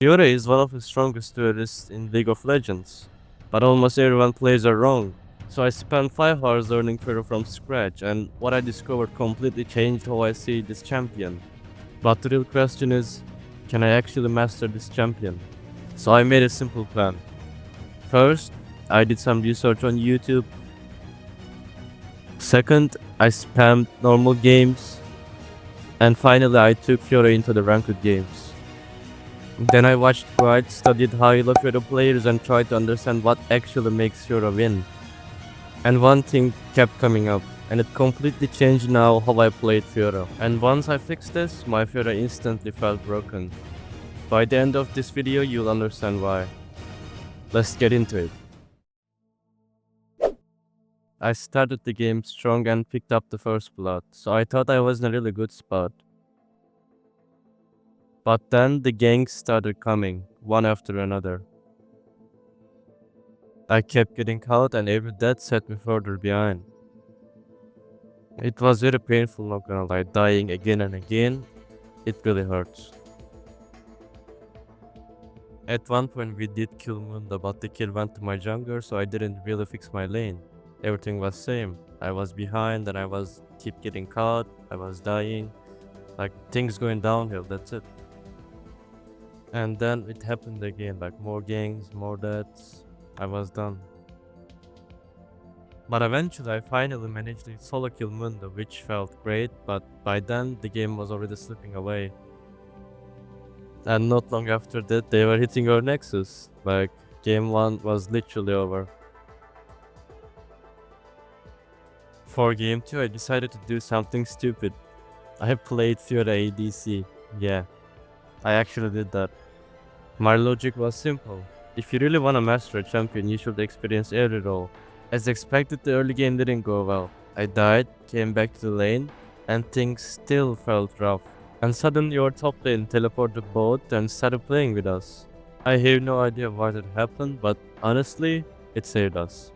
Fiora is one of the strongest duelists in League of Legends, but almost everyone plays her wrong. So I spent 5 hours learning Fiora from scratch, and what I discovered completely changed how I see this champion. But the real question is, can I actually master this champion? So I made a simple plan. First, I did some research on YouTube. Second, I spammed normal games. And finally, I took Fiora into the ranked games. Then I watched guides, studied high-level Fiora players, and tried to understand what actually makes Fiora win. And one thing kept coming up, and it completely changed now how I played Fiora. And once I fixed this, my Fiora instantly felt broken. By the end of this video, you'll understand why. Let's get into it. I started the game strong and picked up the first blood, so I thought I was in a really good spot. But then the gangs started coming, one after another. I kept getting caught and every death set me further behind. It was very painful, not gonna lie, dying again and again. It really hurts. At one point we did kill Munda, but the kill went to my jungler, so I didn't really fix my lane. Everything was same. I was behind and I was keep getting caught, I was dying. Like things going downhill, that's it. And then it happened again, like more gangs, more deaths. I was done. But eventually I finally managed to solo kill Mundo, which felt great, but by then the game was already slipping away. And not long after that they were hitting our nexus, like game 1 was literally over. For game 2 I decided to do something stupid. I played Fiora ADC, yeah, I actually did that. My logic was simple. If you really want to master a champion, you should experience every role. As expected, the early game didn't go well. I died, came back to the lane, and things still felt rough. And suddenly your top lane teleported bot and started playing with us. I have no idea why that happened, but honestly, it saved us.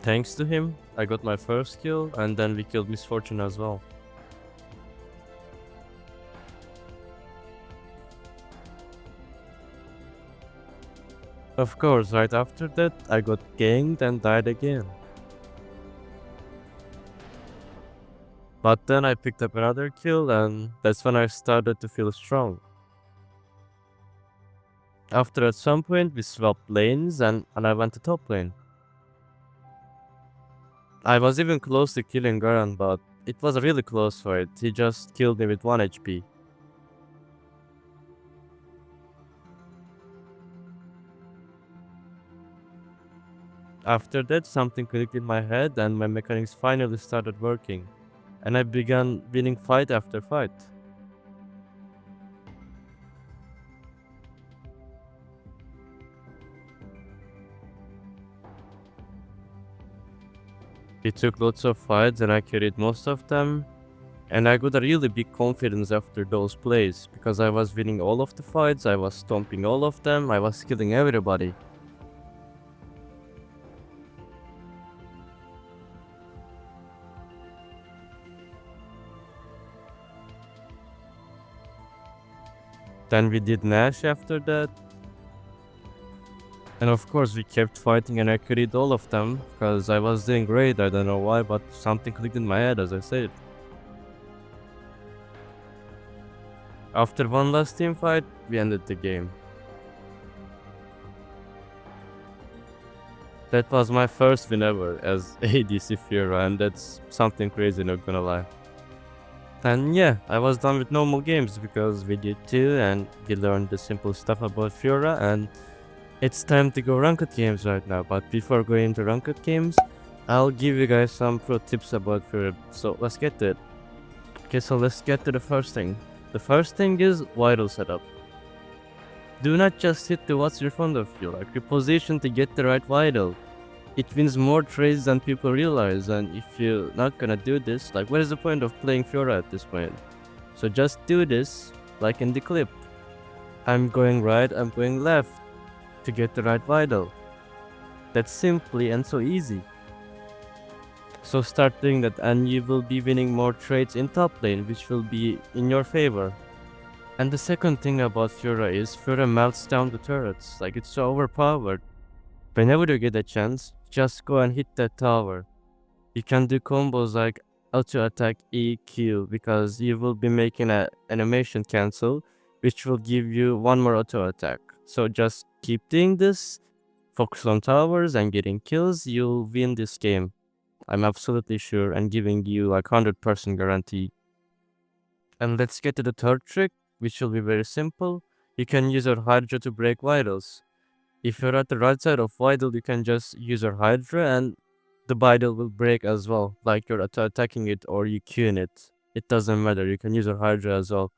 Thanks to him, I got my first kill, and then we killed Misfortune as well. Of course, right after that, I got ganked and died again. But then I picked up another kill and that's when I started to feel strong. After at some point we swapped lanes and I went to top lane. I was even close to killing Garan, but it was a really close fight. He just killed me with 1 HP. After that something clicked in my head and my mechanics finally started working. And I began winning fight after fight. We took lots of fights and I carried most of them. And I got a really big confidence after those plays, because I was winning all of the fights, I was stomping all of them, I was killing everybody. Then we did Nash after that. And of course we kept fighting and I carried all of them, because I was doing great, I don't know why, but something clicked in my head as I said. After one last team fight, we ended the game. That was my first win ever as ADC Fiora, and that's something crazy, not gonna lie. And yeah, I was done with normal games because we did 2 and we learned the simple stuff about Fiora, and it's time to go ranked games right now. But before going into ranked games, I'll give you guys some pro tips about Fiora, so let's get to it. Okay, so let's get to the first thing. The first thing is vital setup. Do not just hit the what's in front of you, like reposition to get the right vital. It wins more trades than people realize, and if you're not gonna do this, like what is the point of playing Fiora at this point? So just do this, like in the clip. I'm going right, I'm going left to get the right vital. That's simply and so easy. So start doing that and you will be winning more trades in top lane, which will be in your favor. And the second thing about Fiora is Fiora melts down the turrets. Like, it's so overpowered. Whenever you get a chance, just go and hit that tower. You can do combos like auto attack EQ because you will be making an animation cancel, which will give you one more auto attack. So just keep doing this, focus on towers and getting kills, you'll win this game. I'm absolutely sure and giving you like 100% guarantee. And let's get to the third trick, which will be very simple. You can use your Hydra to break vitals. If you're at the right side of vital, you can just use your Hydra and the vital will break as well. Like you're attacking it or you queuing it. It doesn't matter. You can use your Hydra as well.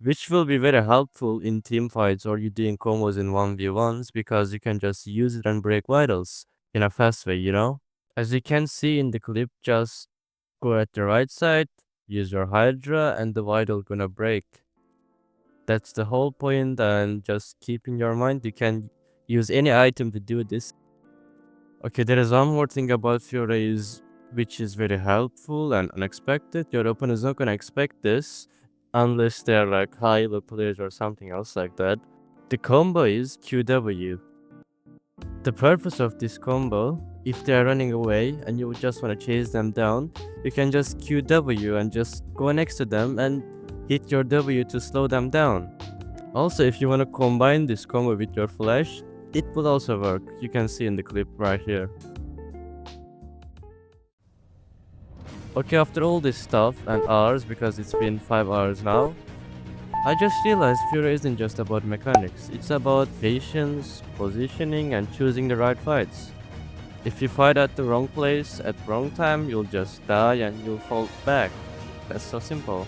Which will be very helpful in team fights or you doing combos in 1v1s because you can just use it and break vitals in a fast way, you know? As you can see in the clip, just go at the right side, use your Hydra and the vital gonna break. That's the whole point, and just keep in your mind you can use any item to do this. Okay, there is one more thing about Fiora is which is very helpful and unexpected. Your opponent is not gonna expect this unless they're like high level players or something else like that. The combo is QW. The purpose of this combo, if they are running away and you just want to chase them down, you can just QW and just go next to them and hit your W to slow them down. Also, if you want to combine this combo with your flash, it will also work. You can see in the clip right here. Okay, after all this stuff and hours, because it's been 5 hours now, I just realized Fiora isn't just about mechanics. It's about patience, positioning, and choosing the right fights. If you fight at the wrong place at wrong time, you'll just die and you'll fall back. That's so simple.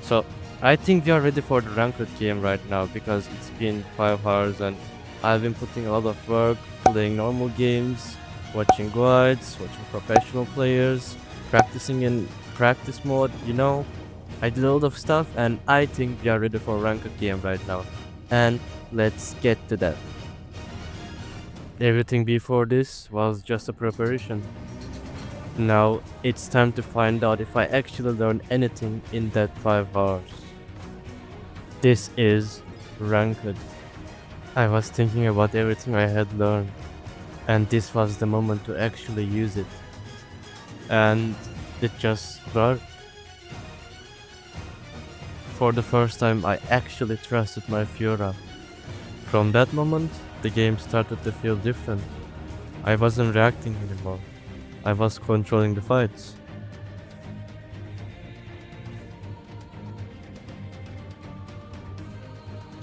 So I think we are ready for the ranked game right now because it's been 5 hours and I've been putting a lot of work, playing normal games, watching guides, watching professional players, practicing in practice mode, you know. I did a lot of stuff and I think we are ready for ranked game right now. And let's get to that. Everything before this was just a preparation. Now it's time to find out if I actually learned anything in that 5 hours. This is ranked. I was thinking about everything I had learned, and this was the moment to actually use it. And it just worked. For the first time, I actually trusted my Fiora. From that moment, the game started to feel different. I wasn't reacting anymore. I was controlling the fights.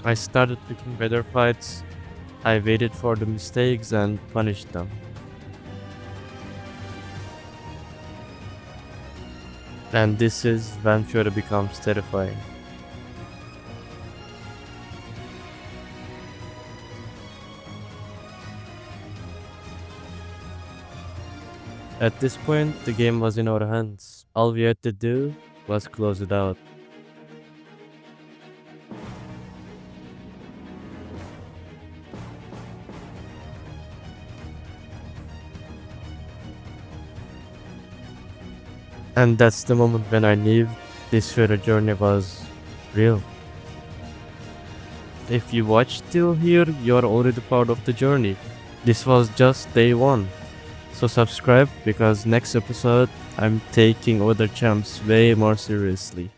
I started picking better fights. I waited for the mistakes and punished them. And this is when Fiora becomes terrifying. At this point, the game was in our hands. All we had to do was close it out. And that's the moment when I knew this Fiora journey was real. If you watched till here, you're already part of the journey. This was just day 1. So subscribe because next episode I'm taking other champs way more seriously.